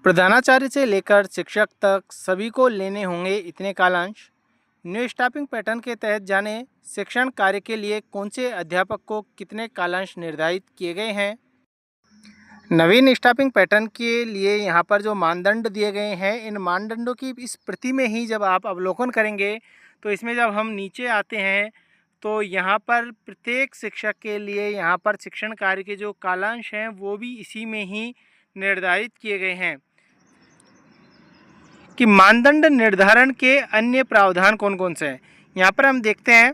प्रधानाचार्य से लेकर शिक्षक तक सभी को लेने होंगे इतने कालांश। न्यू स्टाफिंग पैटर्न के तहत जाने शिक्षण कार्य के लिए कौन से अध्यापक को कितने कालांश निर्धारित किए गए हैं। नवीन स्टाफिंग पैटर्न के लिए यहाँ पर जो मानदंड दिए गए हैं, इन मानदंडों की इस प्रति में ही जब आप अवलोकन करेंगे तो इसमें जब हम नीचे आते हैं तो यहाँ पर प्रत्येक शिक्षक के लिए यहाँ पर शिक्षण कार्य के जो कालांश हैं वो भी इसी में ही निर्धारित किए गए हैं कि मानदंड निर्धारण के अन्य प्रावधान कौन कौन से हैं। यहाँ पर हम देखते हैं,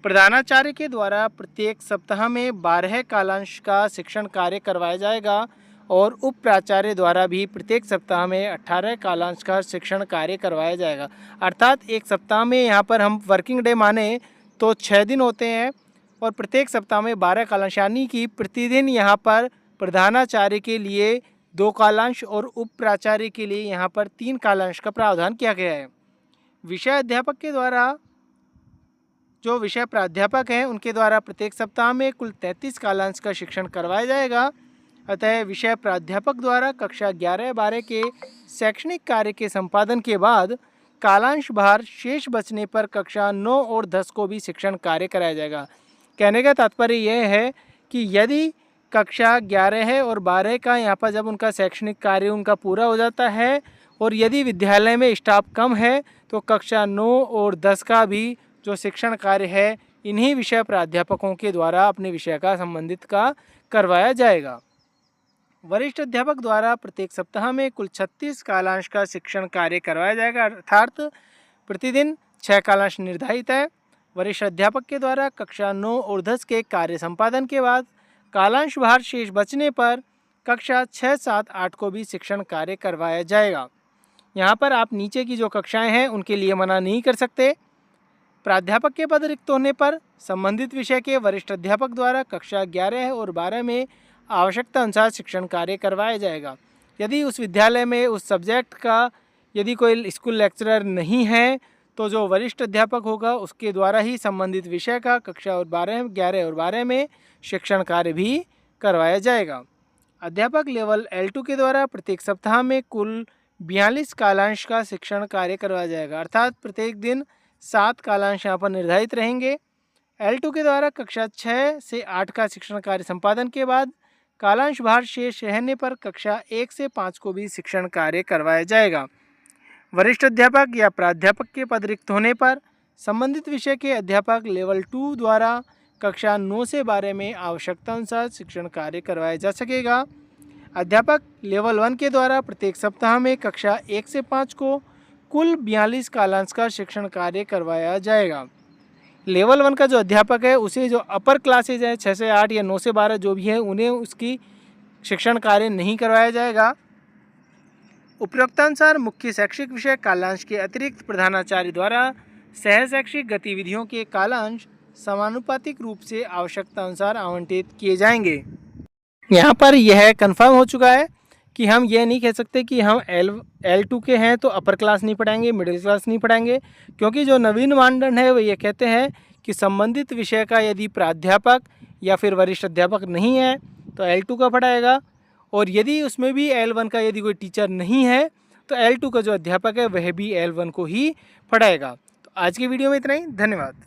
प्रधानाचार्य के द्वारा प्रत्येक सप्ताह में 12 कालांश का शिक्षण कार्य करवाया जाएगा और उप प्राचार्य द्वारा भी प्रत्येक सप्ताह में 18 कालांश का शिक्षण कार्य करवाया जाएगा। अर्थात एक सप्ताह में यहाँ पर हम वर्किंग डे माने तो 6 दिन होते हैं और प्रत्येक सप्ताह में 12 कालांश, यानी कि प्रतिदिन यहाँ पर प्रधानाचार्य के लिए 2 कालांश और उप प्राचार्य के लिए यहाँ पर 3 कालांश का प्रावधान किया गया है। विषय अध्यापक के द्वारा जो विषय प्राध्यापक हैं उनके द्वारा प्रत्येक सप्ताह में कुल 33 कालांश का शिक्षण करवाया जाएगा। अतः विषय प्राध्यापक द्वारा कक्षा 11-12 के शैक्षणिक कार्य के संपादन के बाद कालांश भार शेष बचने पर कक्षा 9 और 10 को भी शिक्षण कार्य कराया जाएगा। कहने का तात्पर्य यह है कि यदि कक्षा 11 और 12 का यहाँ पर जब उनका शैक्षणिक कार्य उनका पूरा हो जाता है और यदि विद्यालय में स्टाफ कम है तो कक्षा 9 और 10 का भी जो शिक्षण कार्य है इन्हीं विषय प्राध्यापकों के द्वारा अपने विषय का संबंधित का करवाया जाएगा। वरिष्ठ अध्यापक द्वारा प्रत्येक सप्ताह में कुल 36 कालांश का शिक्षण कार्य करवाया जाएगा, अर्थात प्रतिदिन 6 कालांश निर्धारित है। वरिष्ठ अध्यापक के द्वारा कक्षा 9 और 10 के कार्य संपादन के बाद कालांश भार शेष बचने पर कक्षा 6, 7, 8 को भी शिक्षण कार्य करवाया जाएगा। यहाँ पर आप नीचे की जो कक्षाएं हैं उनके लिए मना नहीं कर सकते। प्राध्यापक के पद रिक्त होने पर संबंधित विषय के वरिष्ठ अध्यापक द्वारा कक्षा 11 और 12 में आवश्यकता अनुसार शिक्षण कार्य करवाया जाएगा। यदि उस विद्यालय में उस सब्जेक्ट का यदि कोई स्कूल लेक्चरर नहीं है तो जो वरिष्ठ अध्यापक होगा उसके द्वारा ही संबंधित विषय का कक्षा 11 और 12 में शिक्षण कार्य भी करवाया जाएगा। अध्यापक लेवल L2 के द्वारा प्रत्येक सप्ताह में कुल 42 कालांश का शिक्षण कार्य करवाया जाएगा, अर्थात प्रत्येक दिन 7 कालांश यहाँ पर निर्धारित रहेंगे। L2 के द्वारा कक्षा 6 से 8 का शिक्षण कार्य संपादन के बाद कालांश भार शेष रहने पर कक्षा 1 से 5 को भी शिक्षण कार्य करवाया जाएगा। वरिष्ठ अध्यापक या प्राध्यापक के पद रिक्त होने पर संबंधित विषय के अध्यापक लेवल 2 द्वारा कक्षा 9 से 12 में आवश्यकता अनुसार शिक्षण कार्य करवाया जा सकेगा। अध्यापक लेवल 1 के द्वारा प्रत्येक सप्ताह में कक्षा 1 से 5 को कुल 42 कालांश का शिक्षण कार्य करवाया जाएगा। लेवल 1 का जो अध्यापक है उसे जो अपर क्लासेज है 6 से 8 या 9 से 12 जो भी है उन्हें उसकी शिक्षण कार्य नहीं करवाया जाएगा। उपरोक्तानुसार मुख्य शैक्षिक विषय कालांश के अतिरिक्त प्रधानाचार्य द्वारा सह शैक्षिक गतिविधियों के कालांश समानुपातिक रूप से आवश्यकता अनुसार आवंटित किए जाएंगे। यहाँ पर यह कन्फर्म हो चुका है कि हम यह नहीं कह सकते कि हम L2 के हैं तो अपर क्लास नहीं पढ़ाएंगे, मिडिल क्लास नहीं पढ़ाएंगे, क्योंकि जो नवीन मानदंड है वो ये कहते हैं कि संबंधित विषय का यदि प्राध्यापक या फिर वरिष्ठ अध्यापक नहीं है तो L2 का पढ़ाएगा, और यदि उसमें भी L1 का यदि कोई टीचर नहीं है तो L2 का जो अध्यापक है वह भी L1 को ही पढ़ाएगा। तो आज की वीडियो में इतना ही, धन्यवाद।